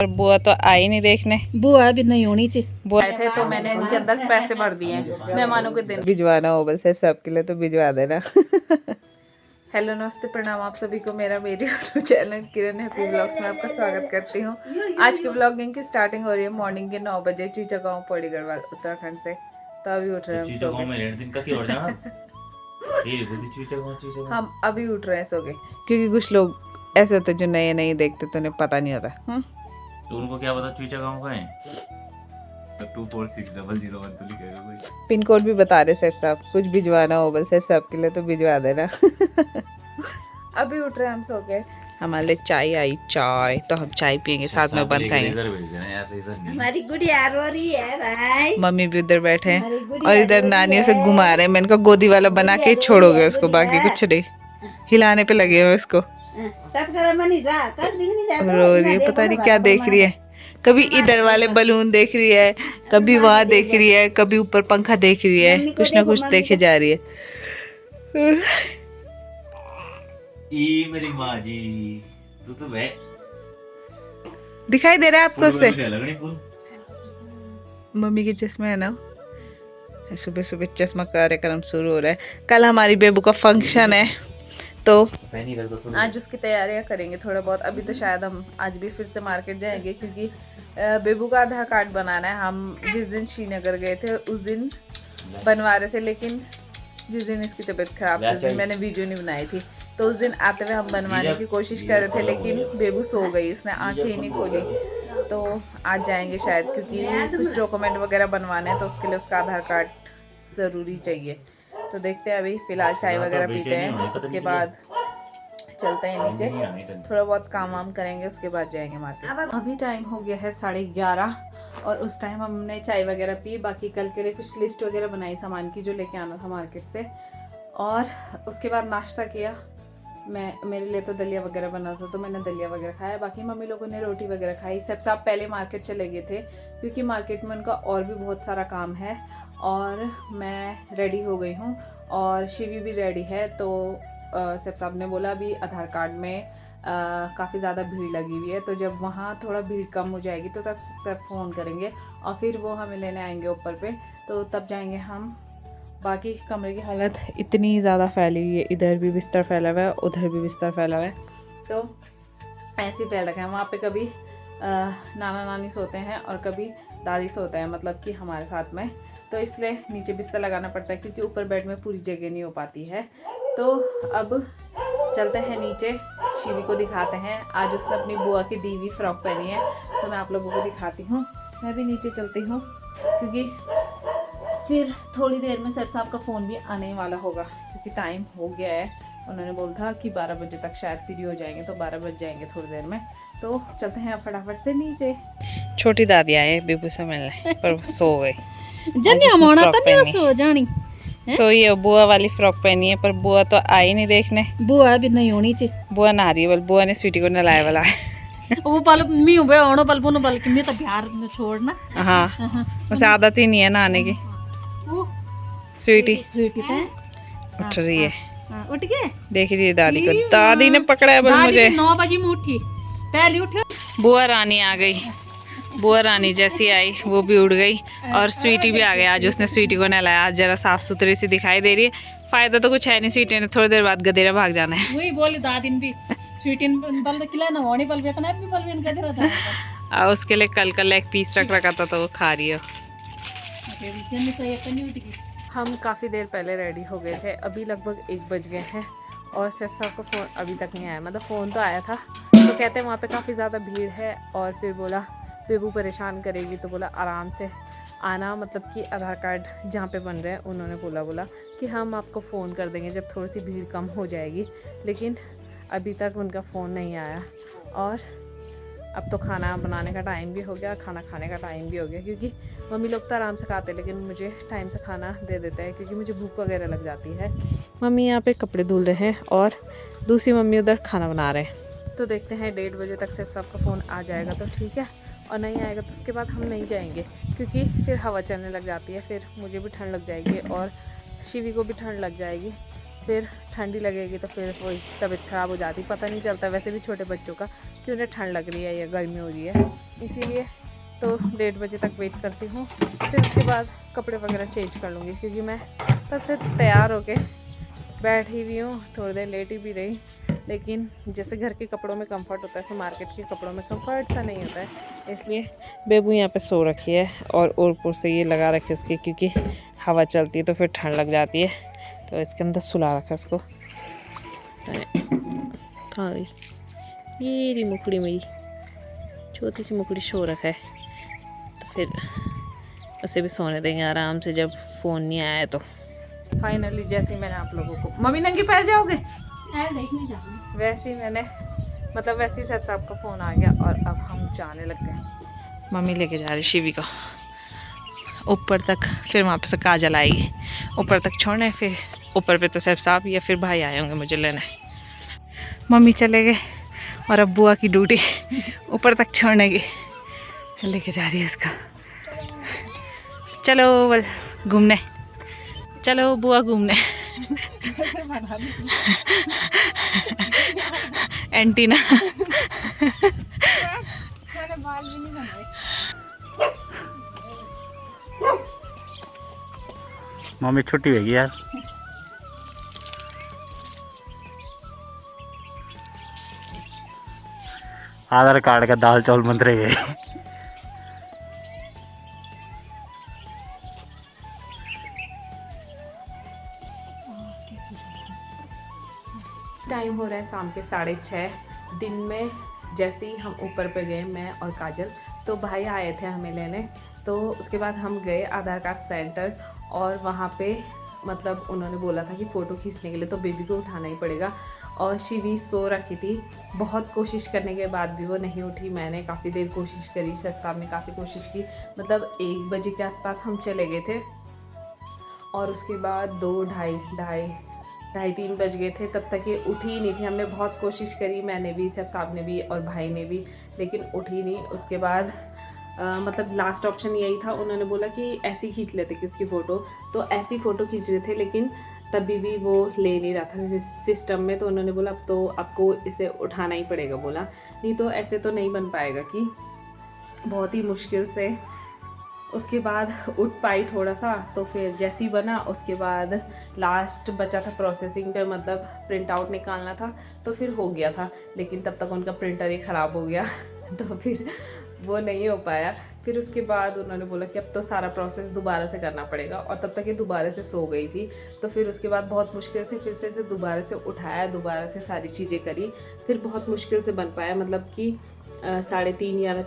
और बुआ तो आई नहीं देखने, बुआ भी नहीं होनी चाहिए। बुआ आए थे तो मैंने इनके अंदर पैसे भर दिए मेहमानों के दिन भिजवाना हो बस सिर्फ सबके लिए तो भिजवा देना। हेलो नमस्ते प्रणाम आप सभी को, मेरे यूट्यूब चैनल किरण हैप्पी ब्लॉग्स में आपका स्वागत करती हूँ। आज की ब्लॉगिंग की स्टार्टिंग हो रही है मॉर्निंग के 9 बजे चीचा गाँव पौड़ी गढ़वाल उत्तराखंड से। तो अभी उठ रहे हैं हम अभी उठ रहे हैं सो के, क्योंकि कुछ लोग ऐसे होते जो नए नए देखते तो उन्हें पता नहीं होता। तो उनको क्या पता चूचा गाँव का है? 246001 तो लिखेगा कोई। पिन कोड भी बता रहे सेफ साहब, कुछ भिजवाना हो बस सेफ साहब के लिए तो भिजवा देना। अभी उठ रहे हैं हम सो के, हमारे लिए चाय आई, चाय तो हम चाय पियेंगे साथ में बंद खाएंगे। हमारी गुड़िया रो रही है भाई। मम्मी भी उधर बैठे हैं और इधर नानियों से घुमा रहे हैं। मैंने कहा गोदी वाला बना के छोड़ोगे उसको, बाकी कुछ नहीं, हिलाने पे लगे हुए उसको। रो रही है, पता नहीं क्या देख रही है, कभी इधर वाले बलून देख रही है, कभी वहां देख रही है, कभी ऊपर पंखा देख रही है, कुछ ना कुछ देखे जा रही है। ई मेरी माँ जी, तू तो वे दिखाई दे रहा है आपको उससे? लगनी फूल मम्मी के चश्मे है ना, सुबह सुबह चश्मा कार्यक्रम शुरू हो रहा है। कल हमारी बेबू का फंक्शन है तो आज उसकी तैयारियां करेंगे थोड़ा बहुत। अभी तो शायद हम आज भी फिर से मार्केट जाएंगे, क्योंकि बेबू का आधार कार्ड बनाना है। हम जिस दिन श्रीनगर गए थे उस दिन बनवा रहे थे, लेकिन जिस दिन इसकी तबीयत खराब थी उस दिन मैंने वीडियो नहीं बनाई थी, तो उस दिन आते हुए हम बनवाने की कोशिश कर रहे थे, लेकिन बेबू सो गई, उसने आंखें ही नहीं खोली। तो आज जाएंगे शायद, क्योंकि कुछ डॉक्यूमेंट वगैरह बनवाने हैं तो उसके लिए उसका आधार कार्ड ज़रूरी चाहिए। तो देखते हैं, अभी फ़िलहाल चाय वगैरह पीते हैं, उसके बाद चलते हैं नीचे, थोड़ा बहुत काम वाम करेंगे, उसके बाद जाएंगे मार्केट। अभी टाइम हो गया है 11:30 और उस टाइम हमने चाय वगैरह पी, बाकी कल के लिए कुछ लिस्ट वगैरह बनाई सामान की जो लेके आना था मार्केट से, और उसके बाद नाश्ता किया। मेरे लिए तो दलिया वगैरह बना था तो मैंने दलिया वगैरह खाया, बाकी मम्मी लोगों ने रोटी वगैरह खाई। सब साहब पहले मार्केट चले गए थे, क्योंकि मार्केट में उनका और भी बहुत सारा काम है, और मैं रेडी हो गई हूँ और शिवी भी रेडी है। तो सब साहब ने बोला अभी आधार कार्ड में काफ़ी ज़्यादा भीड़ लगी हुई है, तो जब वहाँ थोड़ा भीड़ कम हो जाएगी तो तब सब फ़ोन करेंगे और फिर वो हमें लेने आएंगे ऊपर पे, तो तब जाएंगे हम। बाकी कमरे की हालत इतनी ज़्यादा फैली हुई है, इधर भी बिस्तर फैला हुआ है, उधर भी बिस्तर फैला हुआ है, तो ऐसे ही फैल रखा है। वहाँ पे कभी नाना नानी सोते हैं और कभी दादी सोते हैं, मतलब कि हमारे साथ में, तो इसलिए नीचे बिस्तर लगाना पड़ता है, क्योंकि ऊपर बेड में पूरी जगह नहीं हो पाती है। तो अब चलते हैं नीचे, शिवी को दिखाते हैं। आज उसने अपनी बुआ की दी हुई फ्रॉक पहनी है, तो मैं आप लोगों को दिखाती हूँ। मैं भी नीचे चलती हूँ, क्योंकि फिर थोड़ी देर में सर साहब का फ़ोन भी आने वाला होगा, क्योंकि टाइम हो गया है। उन्होंने बोला था कि 12 बजे तक शायद फ्री हो जाएंगे, तो 12 बज जाएंगे थोड़ी देर में। तो चलते हैं फटाफट से नीचे। छोटी दादी आए बेबू से मिलने, पर वो सो गई। सोई है, बुआ वाली फ्रॉक पहनी है, पर बुआ तो आई नहीं देखने। बुआ भी नहीं होनी चाहिए। बुआ नहा रही है, बुआ ने स्वीटी को नहलाया वाला है। वो पल मी हो गया ओणो पल बोनो पल कि मैं तो बिहार में छोड़ना। हाँ, उसे आदत ही नहीं है नहाने की। स्वीटी उठ रही है, उठ गए, देख रही है दादी को। दादी ने पकड़ा है बस मुझे। 9 बजे में उठी, पहले उठी। बुआ रानी आ गई, बुआ रानी जैसी आई वो भी उड़ गई, और स्वीटी भी आ गई। आज उसने स्वीटी को नहलाया, आज जरा साफ सुथरी सी दिखाई दे रही है। फायदा तो कुछ है नहीं, स्वीटी ने थोड़ी देर बाद गदेरा भाग जाना है। वही बोली दादी भी, स्वीटी बल तो खिला ना होनी पल वेतना भी पल वेन गदेरा था। उसके लिए कल का लेग पीस रख रखा था, तो वो खा रही है। हम काफ़ी देर पहले रेडी हो गए थे, अभी लगभग 1 बज गए हैं, और सेफ साहब का फ़ोन अभी तक नहीं आया। मतलब फ़ोन तो आया था, तो कहते हैं वहाँ पे काफ़ी ज़्यादा भीड़ है, और फिर बोला बेबू परेशान करेगी, तो बोला आराम से आना, मतलब कि आधार कार्ड जहाँ पे बन रहे हैं उन्होंने बोला कि हम आपको फ़ोन कर देंगे जब थोड़ी सी भीड़ कम हो जाएगी, लेकिन अभी तक उनका फ़ोन नहीं आया। और अब तो खाना बनाने का टाइम भी हो गया, खाना खाने का टाइम भी हो गया, क्योंकि मम्मी लोग तो आराम से खाते हैं, लेकिन मुझे टाइम से खाना दे देते हैं, क्योंकि मुझे भूख वगैरह लग जाती है। मम्मी यहाँ पे कपड़े धुल रहे हैं और दूसरी मम्मी उधर खाना बना रहे हैं। तो देखते हैं 1:30 बजे तक सिर्फ सबका फ़ोन आ जाएगा तो ठीक है, और नहीं आएगा तो उसके बाद हम नहीं जाएंगे, क्योंकि फिर हवा चलने लग जाती है, फिर मुझे भी ठंड लग जाएगी और शिवी को भी ठंड लग जाएगी। फिर ठंडी लगेगी तो फिर वही तबीयत ख़राब हो जाती, पता नहीं चलता वैसे भी छोटे बच्चों का कि उन्हें ठंड लग रही है या गर्मी हो रही है। इसीलिए तो 1:30 बजे तक वेट करती हूँ, फिर उसके बाद कपड़े वगैरह चेंज कर लूँगी, क्योंकि मैं तब से तैयार होके बैठी हुई हूँ, थोड़ी देर लेटी भी रही, लेकिन जैसे घर के कपड़ों में कंफर्ट होता है फिर मार्केट के कपड़ों में कंफर्ट सा नहीं होता है। इसलिए बेबू यहाँ पे सो रखी है और ऊपर से ये लगा रखी है उसकी, क्योंकि हवा चलती है तो फिर ठंड लग जाती है, तो इसके अंदर सुला रखा है उसको। हाँ ये रही मुकड़ी, मेरी छोटी सी मुकड़ी सो रखा है, तो फिर उसे भी सोने देंगे आराम से जब फ़ोन नहीं आया तो। फाइनली जैसे ही मैंने आप लोगों को, मम्मी नंगे पैर जाओगे, वैसे ही मैंने मतलब वैसे ही साहब का फ़ोन आ गया और अब हम जाने लग गए। मम्मी लेके जा रही शिवी को ऊपर तक, फिर वहाँ पे से काजल आएगी, ऊपर तक छोड़ने, फिर ऊपर पे तो साहब या फिर भाई आए होंगे मुझे लेने। मम्मी चले गए और अब बुआ की ड्यूटी ऊपर तक छोड़ने की, लेके जा रही है इसका। चलो बल घूमने, चलो बुआ घूमने। एंटीना मम्मी छुट्टी होगी यार। आधार कार्ड का दाल चावल बंद रह गए। टाइम हो रहा है शाम के 6:30। दिन में जैसे ही हम ऊपर पे गए, मैं और काजल, तो भाई आए थे हमें लेने, तो उसके बाद हम गए आधार कार्ड सेंटर, और वहाँ पे मतलब उन्होंने बोला था कि फ़ोटो खींचने के लिए तो बेबी को उठाना ही पड़ेगा, और शिवी सो रखी थी। बहुत कोशिश करने के बाद भी वो नहीं उठी। मैंने काफ़ी देर कोशिश करी, साहब ने काफ़ी कोशिश की, मतलब 1 बजे के आसपास हम चले गए थे, और उसके बाद 2, ढाई 3 बज गए थे, तब तक ये उठी ही नहीं थी। हमने बहुत कोशिश करी, मैंने भी, साहब ने भी और भाई ने भी, लेकिन उठी नहीं। उसके बाद मतलब लास्ट ऑप्शन यही था, उन्होंने बोला कि ऐसे ही खींच लेते कि उसकी फ़ोटो, तो ऐसी फ़ोटो खींच रहे थे, लेकिन तभी भी वो ले नहीं रहा था सिस्टम में, तो उन्होंने बोला अब तो आपको इसे उठाना ही पड़ेगा, बोला नहीं तो ऐसे तो नहीं बन पाएगा, कि बहुत ही मुश्किल से उसके बाद उठ पाई थोड़ा सा, तो फिर जैसे ही बना उसके बाद लास्ट बचा था प्रोसेसिंग पे, मतलब प्रिंट आउट निकालना था, तो फिर हो गया था, लेकिन तब तक उनका प्रिंटर ही ख़राब हो गया तो फिर वो नहीं हो पाया। फिर उसके बाद उन्होंने बोला कि अब तो सारा प्रोसेस दोबारा से करना पड़ेगा, और तब तक ये दोबारा से सो गई थी, तो फिर उसके बाद बहुत मुश्किल से फिर से इसे दोबारा से उठाया, दोबारा से सारी चीज़ें करी, फिर बहुत मुश्किल से बन पाया, मतलब कि 3:30 या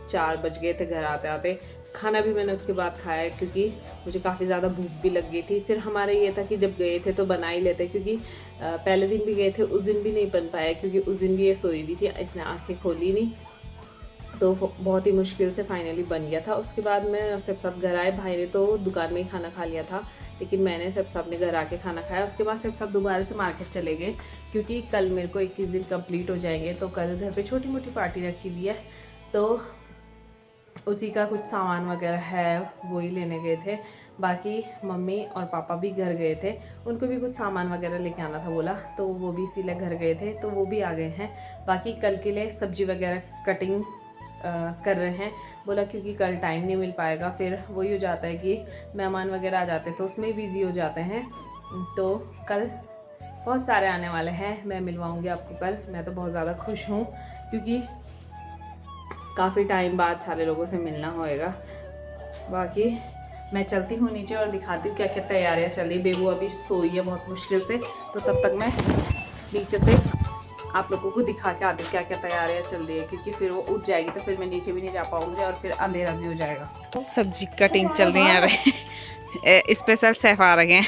4 बज गए थे घर आते आते। खाना भी मैंने उसके बाद खाया, क्योंकि मुझे काफ़ी ज़्यादा भूख भी लग गई थी। फिर हमारे ये था कि जब गए थे तो बना ही लेते, क्योंकि पहले दिन भी गए थे, उस दिन भी नहीं बन पाया, क्योंकि उस दिन भी ये सोई हुई थी, इसने आँखें खोली नहीं, तो बहुत ही मुश्किल से फाइनली बन गया था। उसके बाद मैं और सब घर आए, भाई ने तो दुकान में ही खाना खा लिया था, लेकिन मैंने सब ने घर आके खाना खाया। उसके बाद सब दोबारा से मार्केट चले गए, क्योंकि कल मेरे को 21 दिन कंप्लीट हो जाएंगे, तो कल घर पे छोटी मोटी पार्टी रखी हुई है, तो उसी का कुछ सामान वगैरह है, वो ही लेने गए थे। बाकी मम्मी और पापा भी घर गए थे, उनको भी कुछ सामान वगैरह लेके आना था बोला, तो वो भी इसीलिए घर गए थे, तो वो भी आ गए हैं। बाकी कल के लिए सब्जी वगैरह कटिंग कर रहे हैं, बोला क्योंकि कल टाइम नहीं मिल पाएगा, फिर वही हो जाता है कि मेहमान वगैरह आ जाते हैं तो उसमें बिज़ी हो जाते हैं। तो कल बहुत सारे आने वाले हैं, मैं मिलवाऊंगी आपको कल। मैं तो बहुत ज़्यादा खुश हूँ, क्योंकि काफ़ी टाइम बाद सारे लोगों से मिलना होएगा। बाकी मैं चलती हूँ नीचे और दिखाती हूँ क्या क्या तैयारियाँ चल रही। बेबू अभी सोई है बहुत मुश्किल से, तो तब तक मैं नीचे से आप लोगों को दिखा के आती हूँ क्या क्या तैयारियाँ चल रही है, क्योंकि फिर वो उठ जाएगी तो फिर मैं नीचे भी नहीं जा पाऊँगी और फिर अंधेरा भी हो जाएगा। सब्जी कटिंग चल रही है अभी, स्पेशल शेफ आ रहे हैं।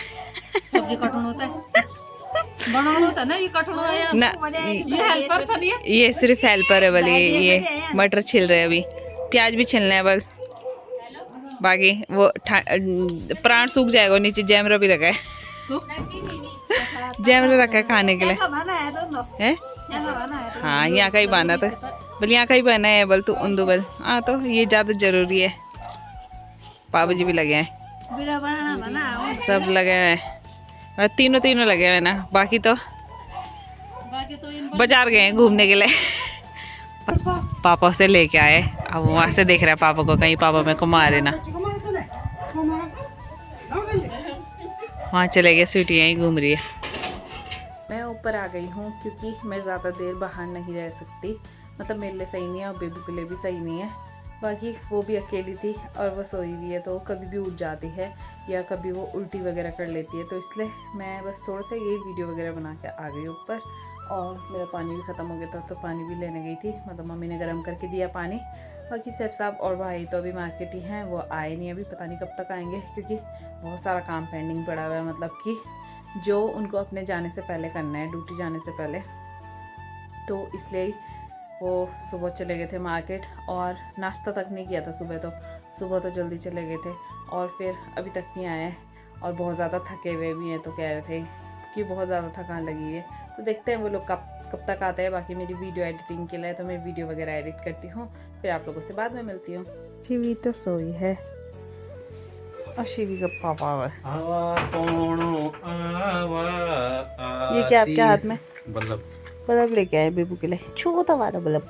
सब्जी कटन होता है, बनाना होता है ना, ये कटन है ना, ये हेल्पर चलिए, ये सिर्फ हेल्पर है वाली। ये मटर छिल रहे हैं अभी, प्याज भी छिलना है बस, बाकी वो प्राण सूख जाएगा। नीचे जैमरा भी रखा है, जैमरा रखा है खाने के लिए है। हाँ यहाँ का ही बना, तो बोल यहाँ का ही बना है, बोल तू उन्दू बोल। हाँ तो ये ज़्यादा जरूरी है। पापा जी भी लगे हैं, सब लगे हैं। और तीनों लगे हुए ना, बाकी तो बाकी तो इन बाजार गए हैं घूमने के लिए। पापा से लेके आए, अब वहाँ से देख रहे हैं पापा को, कहीं पापा मेरे को मारे ना। वहाँ चले गए, स्वीटी यहीं घूम रही है। मैं ऊपर आ गई हूँ क्योंकि मैं ज़्यादा देर बाहर नहीं रह सकती, मतलब मेरे लिए सही नहीं है और बेबी के लिए भी सही नहीं है। बाकी वो भी अकेली थी और वो सोई हुई है, तो कभी भी उठ जाती है या कभी वो उल्टी वगैरह कर लेती है, तो इसलिए मैं बस थोड़ा सा यही वीडियो वगैरह बना के आ गई ऊपर। और मेरा पानी भी ख़त्म हो गया था, तो पानी भी लेने गई थी, मतलब मम्मी ने गर्म करके दिया पानी। बाकी सेफ साहब और भाई तो अभी मार्केट ही हैं, वो आए नहीं अभी, पता नहीं कब तक आएंगे, क्योंकि बहुत सारा काम पेंडिंग पड़ा हुआ है, मतलब कि जो उनको अपने जाने से पहले करना है, ड्यूटी जाने से पहले, तो इसलिए वो सुबह चले गए थे मार्केट और नाश्ता तक नहीं किया था सुबह तो जल्दी चले गए थे और फिर अभी तक नहीं आए और बहुत ज़्यादा थके हुए भी हैं, तो कह रहे थे कि बहुत ज़्यादा थकान लगी है। तो देखते हैं वो लोग कब तक आते हैं। बाकी मेरी वीडियो एडिटिंग के लिए तो मैं वीडियो वगैरह एडिट करती हूँ, फिर आप लोगों से बाद में मिलती हूँ। शिवी तो सोई है और शिवी का पापा है। ये क्या आपके हाथ में? बल्ब लेके आए बेबू के लिए, छोटा वाला बल्ब।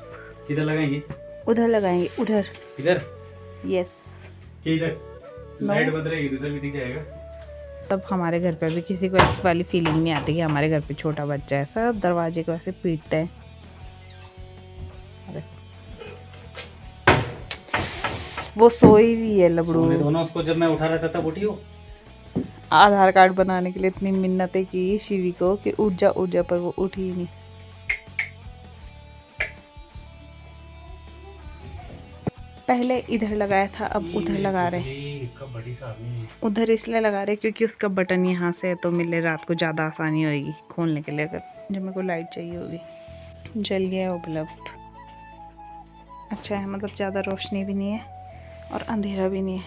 किधर लगाएंगे? उधर लगाएंगे, उधर। इधर? यस। किधर? लाइट बंद रहेगी, उधर भी दिख जाएगा। तब हमारे घर पे भी किसी को ऐसी वाली फीलिंग नहीं आती कि हमारे घर पे छोटा बच्चा है, सब दरवाजे को ऐसे पीटते हैं। अरे वो सोई हुई है लबड़ू। दोनों उसको जब मैं उठा रहा था तब उठी हो। आधार कार्ड बनाने के लिए इतनी मिन्नतें की शिवी को कि उठ जा, पर वो उठी ही नहीं। पहले इधर लगाया था, अब उधर लगा रहे। उधर इसलिए लगा रहे क्योंकि उसका बटन यहाँ से है, तो मिले रात को ज़्यादा आसानी होगी खोलने के लिए, अगर जब मेरे को लाइट चाहिए होगी। जल गया वो बल्ब, अच्छा है, मतलब ज़्यादा रोशनी भी नहीं है और अंधेरा भी नहीं है।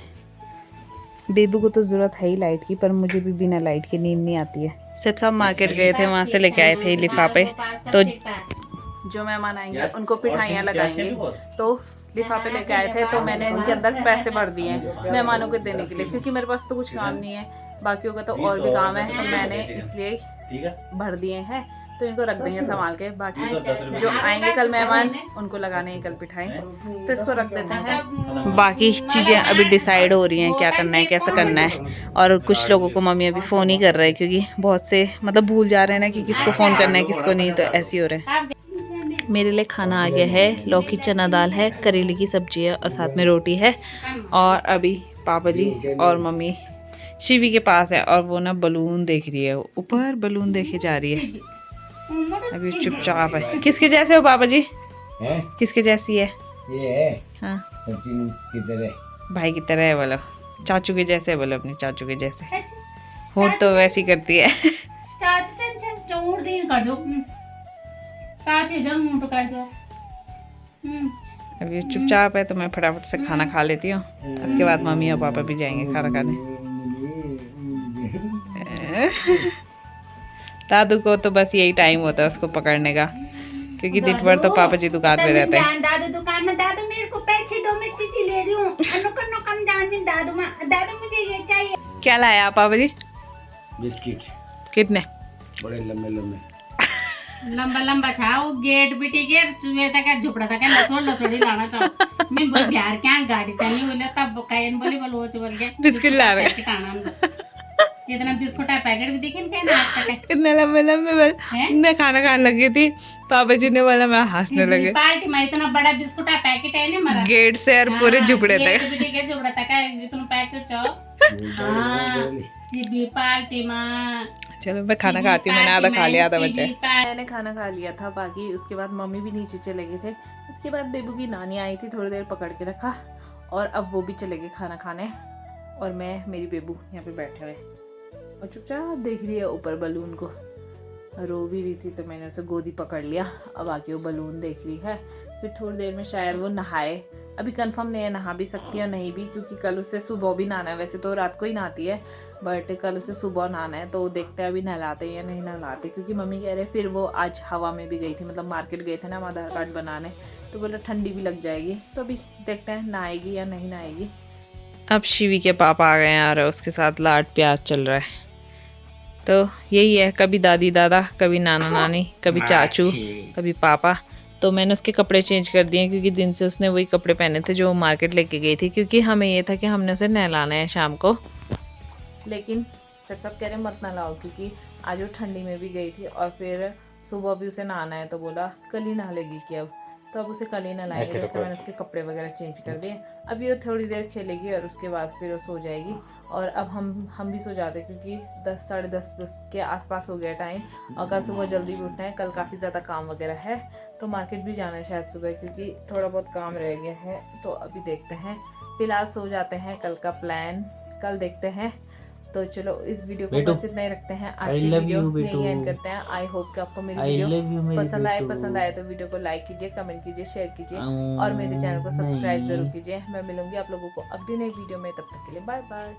बेबू को तो ज़रूरत है ही लाइट की, पर मुझे भी बिना लाइट के नींद नहीं आती है। सब मार्केट गए थे, वहाँ से लेके आए थे लिफाफे, तो जो मेहमान आएंगे उनको पिठाइयाँ लगाएंगे, तो लिफाफे लेके आए थे, तो मैंने इनके अंदर पैसे भर दिए हैं मेहमानों को देने के लिए, क्योंकि मेरे पास तो कुछ काम नहीं है, बाकियों का तो और भी काम है, तो मैंने इसलिए भर दिए हैं। तो इनको रख देंगे संभाल के, बाकी जो आएंगे कल मेहमान उनको लगाने हैं कल पिठाई, तो इसको रख देते हैं। बाकी चीज़ें अभी डिसाइड हो रही हैं, क्या करना है कैसे करना है। और कुछ लोगों को मम्मी अभी फ़ोन ही कर रहे हैं, क्योंकि बहुत से मतलब भूल जा रहे हैं ना कि किसको फ़ोन करना है किसको नहीं, तो ऐसे ही हो रहे हैं। मेरे लिए खाना आ गया है, लौकी चना दाल है, करेले की सब्जी है और साथ में रोटी है। और अभी पापा जी और मम्मी शिवी के पास है और वो ना बलून देख रही है, ऊपर बलून देखे जा रही है, अभी चुपचाप है। किसके जैसे हो पापा जी? किसके जैसी है? ये है हाँ सचिन की तरह, भाई की तरह है, बोलो चाचू के जैसे, बोलो अपने चाचू के जैसे। होठ तो वैसी करती है। चाचू चोर दिन कर दो, चाचू जन मुंह कर दो। अभी चुपचाप है, तो मैं फटाफट से खाना खा लेती हूँ, उसके बाद मम्मी और पापा भी जाएंगे खाना खाने। दादू को तो बस यही टाइम होता है उसको पकड़ने का, क्योंकि दिन भर तो पापा जी दुकान पे रहते हैं। दादू दुकान में, दादू मेरे को पैसे दो, मैं चीची ले रही हूँ, कम जान दिन दादू मुझे ये चाहिए। क्या लाया आप पापा जी? बिस्किट कितने? बड़े लंबे लंबे लंबा छाओ, गेट बिटी के चुए तक झुपड़ा तक लसोड़ी लाना चाहो। मैं बोल बिहार क्या गाड़ी चलनी बोले, तब कायन बोले बोल के बिस्किट ला रहे। इतना बिस्कुट है पैकेट भी देखे क्या ना, इतने लंबे बल मैं खाना खाने लगी थी, पापा जी ने बोला, मैं हंसने लगे। पार्टी में इतना बड़ा बिस्कुट है पैकेट है ना हमारा, गेट से और पूरे झुपड़े तक झुपड़ा तक इतना पैकेट चाहो। पार्टी में चलो मैं खाना खाती हूँ, मैंने आधा खा लिया, आधा बचा है। मैंने खाना खा लिया था, बाकी उसके बाद मम्मी भी नीचे चले गए थे। उसके बाद बेबू की नानी आई थी, थोड़ी देर पकड़ के रखा और अब वो भी चले गए खाना खाने, और मैं मेरी बेबू यहाँ पे बैठे हुए और चुपचाप देख रही है ऊपर बलून को। रो भी रही थी तो मैंने उसे गोदी पकड़ लिया, अब बाकी वो बलून देख रही है। फिर थोड़ी देर में शायद वो नहाए, अभी कंफर्म नहीं है, नहा भी सकती है नहीं भी, क्योंकि कल उससे सुबह भी नहाना है। वैसे तो रात को ही नहाती है, बट कल उसे सुबह नहाना है, तो देखते हैं अभी नहलाते या नहीं नहलाते, क्योंकि मम्मी कह रहे फिर वो आज हवा में भी गई थी, मतलब मार्केट गए थे ना हम आधार कार्ड बनाने, तो बोला ठंडी भी लग जाएगी, तो अभी देखते हैं नहाएगी या नहीं नहाएगी। अब शिवी के पापा आ गए हैं और उसके साथ लाड प्यार चल रहा है। तो यही है, कभी दादी दादा, कभी नाना नानी, कभी चाचू, कभी पापा। तो मैंने उसके कपड़े चेंज कर दिए क्योंकि दिन से उसने वही कपड़े पहने थे जो मार्केट लेके गई थी, क्योंकि हमें ये था कि हमने उसे नहलाना है शाम को। लेकिन सब कह रहे मत नहलाओ, क्योंकि आज वो ठंडी में भी गई थी और फिर सुबह भी उसे नहाना है, तो बोला कल ही नहा लेगी कि अब उसे कल ही नहलाएंगे। तो इसलिए मैंने उसके कपड़े वगैरह चेंज कर दिए। अभी वो थोड़ी देर खेलेगी और उसके बाद फिर वो सो जाएगी। और अब हम भी सो जाते क्योंकि 10 साढ़े 10 के आसपास हो गया टाइम, और कल सुबह जल्दी भी उठना है। कल काफ़ी ज़्यादा काम वगैरह है, तो मार्केट भी जाना है शायद सुबह, क्योंकि थोड़ा बहुत काम रह गया है। तो अभी देखते हैं, फिलहाल सो जाते हैं। कल का प्लान कल देखते हैं। तो चलो इस वीडियो को बस इतना ही रखते हैं। आज की वीडियो यही एंड करते हैं। आई होप कि आपको मेरी वीडियो पसंद आए तो वीडियो को लाइक कीजिए, कमेंट कीजिए, शेयर कीजिए और मेरे चैनल को सब्सक्राइब जरूर कीजिए। मैं मिलूंगी आप लोगों को अगली नई वीडियो में, तब तक के लिए बाय बाय।